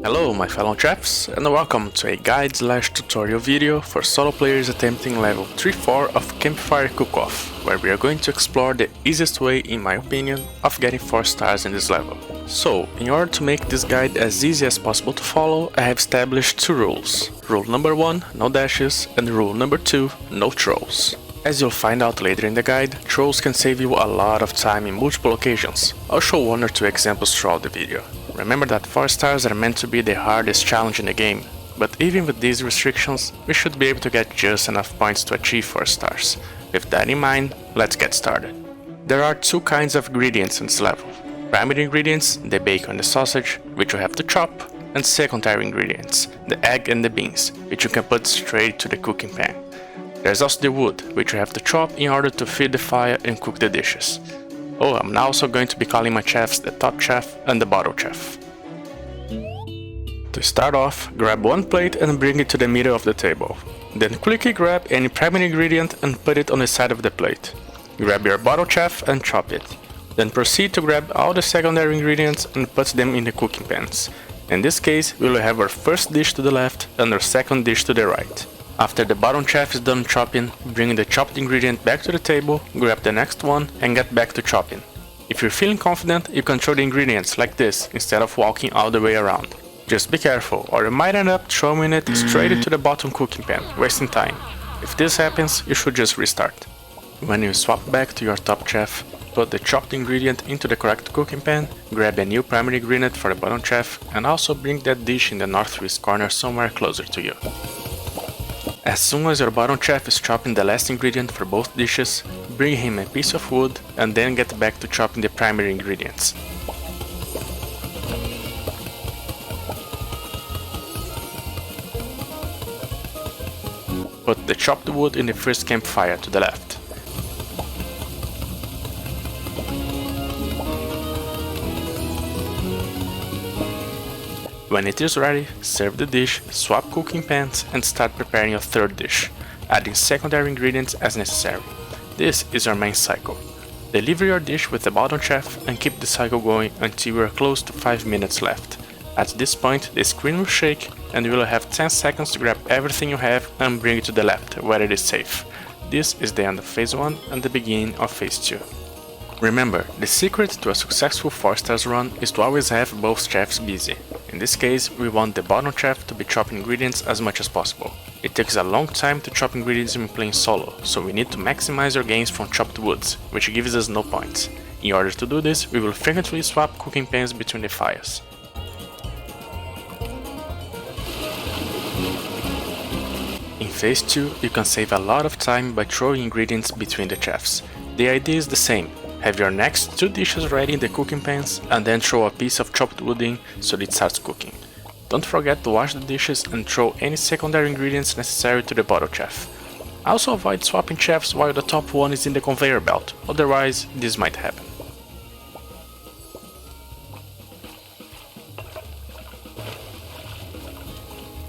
Hello my fellow chefs, and welcome to a guide/tutorial video for solo players attempting level 3-4 of Campfire Cook Off, where we are going to explore the easiest way, in my opinion, of getting 4 stars in this level. So, in order to make this guide as easy as possible to follow, I have established 2 rules. Rule number 1, no dashes, and rule number 2, no trolls. As you'll find out later in the guide, trolls can save you a lot of time in multiple occasions. I'll show 1 or 2 examples throughout the video. Remember that 4 stars are meant to be the hardest challenge in the game, but even with these restrictions, we should be able to get just enough points to achieve 4 stars. With that in mind, let's get started. There are 2 kinds of ingredients in this level. Primary ingredients, the bacon and the sausage, which you have to chop, and secondary ingredients, the egg and the beans, which you can put straight to the cooking pan. There's also the wood, which you have to chop in order to feed the fire and cook the dishes. Oh, I'm also going to be calling my chefs the top chef and the bottom chef. To start off, grab 1 plate and bring it to the middle of the table. Then quickly grab any primary ingredient and put it on the side of the plate. Grab your bottom chef and chop it. Then proceed to grab all the secondary ingredients and put them in the cooking pans. In this case, we will have our first dish to the left and our second dish to the right. After the bottom chef is done chopping, bring the chopped ingredient back to the table, grab the next one and get back to chopping. If you're feeling confident, you can throw the ingredients like this instead of walking all the way around. Just be careful, or you might end up throwing it straight into the bottom cooking pan, wasting time. If this happens, you should just restart. When you swap back to your top chef, put the chopped ingredient into the correct cooking pan, grab a new primary ingredient for the bottom chef, and also bring that dish in the northwest corner somewhere closer to you. As soon as your bottom chef is chopping the last ingredient for both dishes, bring him a piece of wood and then get back to chopping the primary ingredients. Put the chopped wood in the first campfire to the left. When it is ready, serve the dish, swap cooking pans and start preparing your third dish, adding secondary ingredients as necessary. This is your main cycle. Deliver your dish with the bottom chef and keep the cycle going until you are close to 5 minutes left. At this point, the screen will shake and you will have 10 seconds to grab everything you have and bring it to the left, where it is safe. This is the end of phase 1 and the beginning of phase 2. Remember, the secret to a successful 4 stars run is to always have both chefs busy. In this case, we want the bottom chef to be chopping ingredients as much as possible. It takes a long time to chop ingredients when playing solo, so we need to maximize our gains from chopped woods, which gives us no points. In order to do this, we will frequently swap cooking pans between the fires. In phase 2, you can save a lot of time by throwing ingredients between the chefs. The idea is the same. Have your next 2 dishes ready in the cooking pans and then throw a piece of chopped wood in so it starts cooking. Don't forget to wash the dishes and throw any secondary ingredients necessary to the bottom chef. Also avoid swapping chefs while the top one is in the conveyor belt, otherwise this might happen.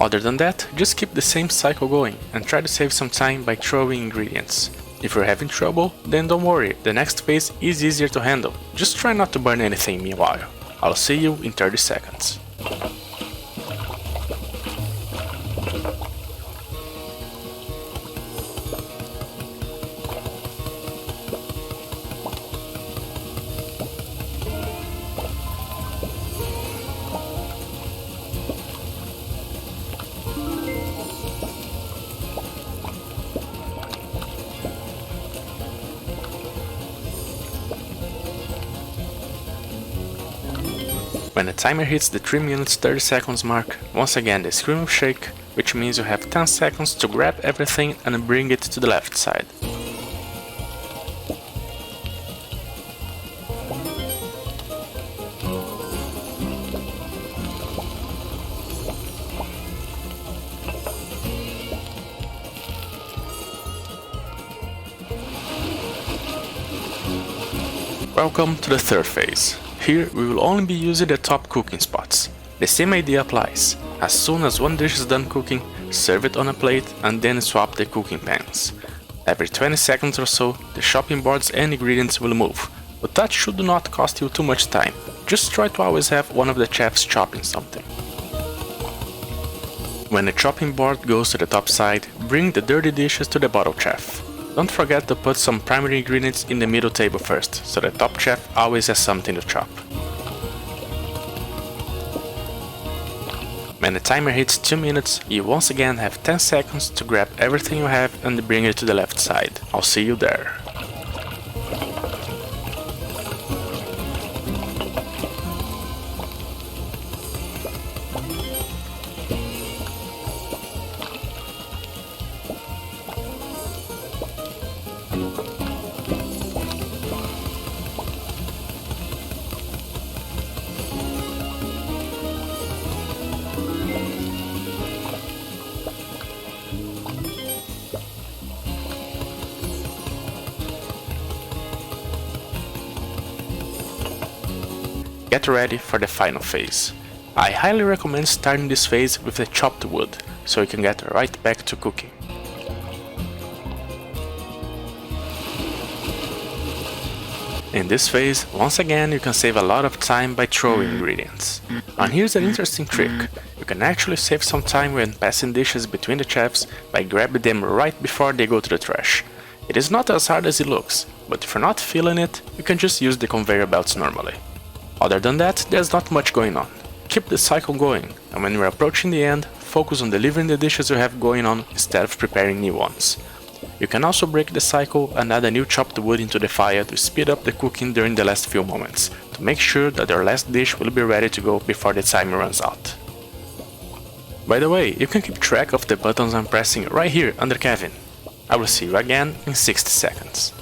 Other than that, just keep the same cycle going and try to save some time by throwing ingredients. If you're having trouble, then don't worry, the next phase is easier to handle. Just try not to burn anything meanwhile. I'll see you in 30 seconds. When the timer hits the 3 minutes 30 seconds mark, once again the screen will shake, which means you have 10 seconds to grab everything and bring it to the left side. Welcome to the third phase. Here we will only be using the top cooking spots. The same idea applies. As soon as one dish is done cooking, serve it on a plate and then swap the cooking pans. Every 20 seconds or so, the chopping boards and ingredients will move, but that should not cost you too much time. Just try to always have one of the chefs chopping something. When the chopping board goes to the top side, bring the dirty dishes to the bottom shelf. Don't forget to put some primary ingredients in the middle table first, so the top shelf always has something to chop. When the timer hits 2 minutes, you once again have 10 seconds to grab everything you have and bring it to the left side. I'll see you there. Get ready for the final phase. I highly recommend starting this phase with the chopped wood, so you can get right back to cooking. In this phase, once again you can save a lot of time by throwing ingredients. And here's an interesting trick. You can actually save some time when passing dishes between the chefs by grabbing them right before they go to the trash. It is not as hard as it looks, but if you're not feeling it, you can just use the conveyor belts normally. Other than that, there's not much going on. Keep the cycle going, and when you're approaching the end, focus on delivering the dishes you have going on instead of preparing new ones. You can also break the cycle and add a new chopped wood into the fire to speed up the cooking during the last few moments, to make sure that your last dish will be ready to go before the timer runs out. By the way, you can keep track of the buttons I'm pressing right here under Kevin. I will see you again in 60 seconds.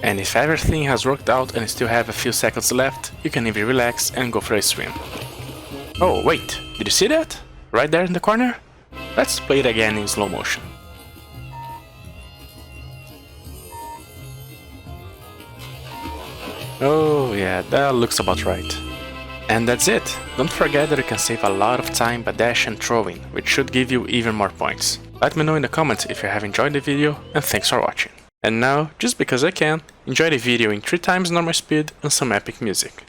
And if everything has worked out and you still have a few seconds left, you can even relax and go for a swim. Oh wait, did you see that? Right there in the corner? Let's play it again in slow motion. Oh yeah, that looks about right. And that's it! Don't forget that you can save a lot of time by dash and throwing, which should give you even more points. Let me know in the comments if you have enjoyed the video, and thanks for watching. And now, just because I can, enjoy the video in 3 times normal speed and some epic music.